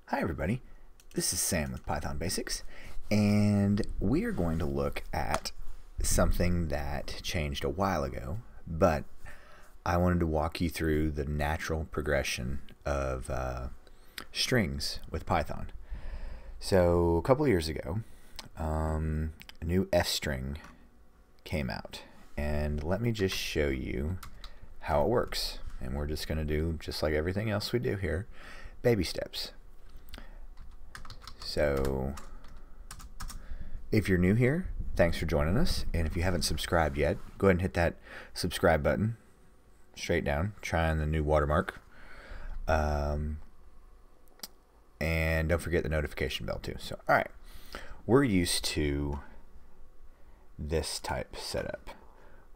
Hi everybody, this is Sam with Python Basics, and we are going to look at something that changed a while ago, but I wanted to walk you through the natural progression of strings with Python. So a couple of years ago, a new F string came out, and let me just show you how it works. And we're just going to do, just like everything else we do here, baby steps. So if you're new here, thanks for joining us. And if you haven't subscribed yet, go ahead and hit that subscribe button straight down, try on the new watermark. And don't forget the notification bell too. So, all right, we're used to this type setup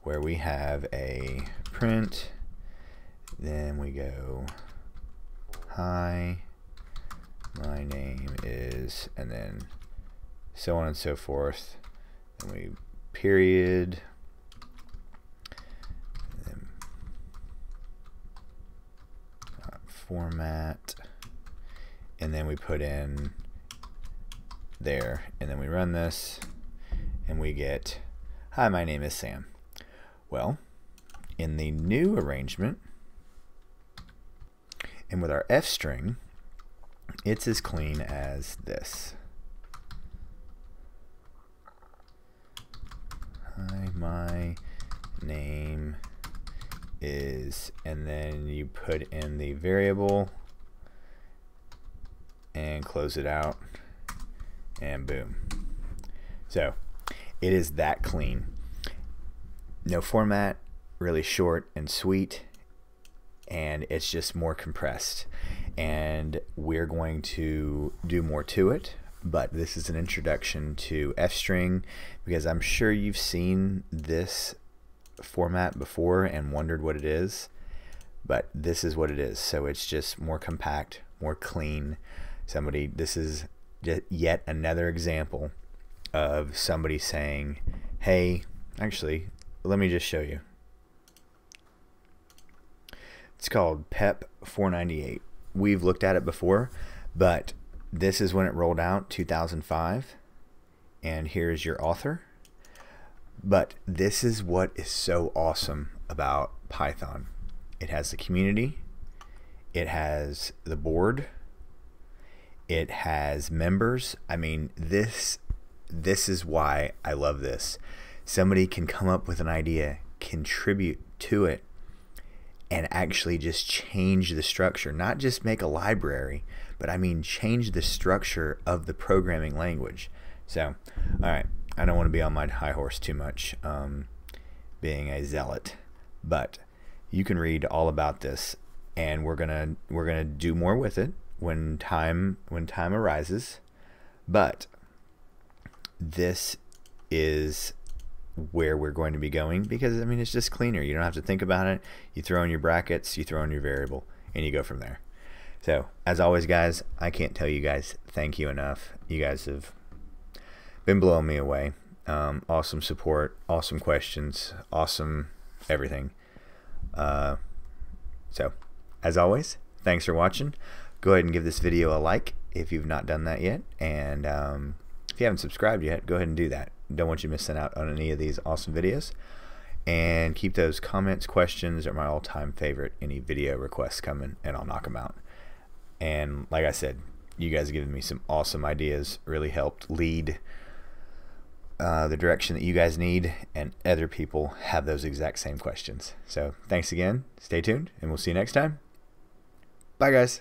where we have a print, then we go hi, my name is, and then so on and so forth, and we period, and then format, and then we put in there, and then we run this and we get hi, my name is Sam. Well, in the new arrangement and with our F string, it's as clean as this. Hi, my name is, and then you put in the variable and close it out, and boom. So it is that clean. No format, really short and sweet, and it's just more compressed. And we're going to do more to it, but this is an introduction to F string because I'm sure you've seen this format before and wondered what it is, but this is what it is. So it's just more compact, more clean. This is yet another example of somebody saying, hey, actually, let me just show you. It's called PEP 498. We've looked at it before, but this is when it rolled out, 2005, and here's your author. But this is what is so awesome about Python. It has the community, it has the board, it has members. I mean, this is why I love this. Somebody can come up with an idea, contribute to it, and actually just change the structure, not just make a library, but I mean change the structure of the programming language. So, all right, I don't want to be on my high horse too much, being a zealot, but you can read all about this, and we're gonna do more with it when time arises. But this is where we're going to be going because I mean it's just cleaner. You don't have to think about it. You throw in your brackets, you throw in your variable, and you go from there. So as always, guys, I can't tell you guys thank you enough. You guys have been blowing me away. Awesome support, awesome questions, awesome everything. So as always, thanks for watching. Go ahead and give this video a like if you've not done that yet, and if you haven't subscribed yet, go ahead and do that. Don't want you missing out on any of these awesome videos. And keep those comments, questions, or my all-time favorite, any video requests coming, and I'll knock them out. And like I said, you guys have given me some awesome ideas, really helped lead the direction that you guys need, and other people have those exact same questions. So thanks again, stay tuned, and we'll see you next time. Bye, guys.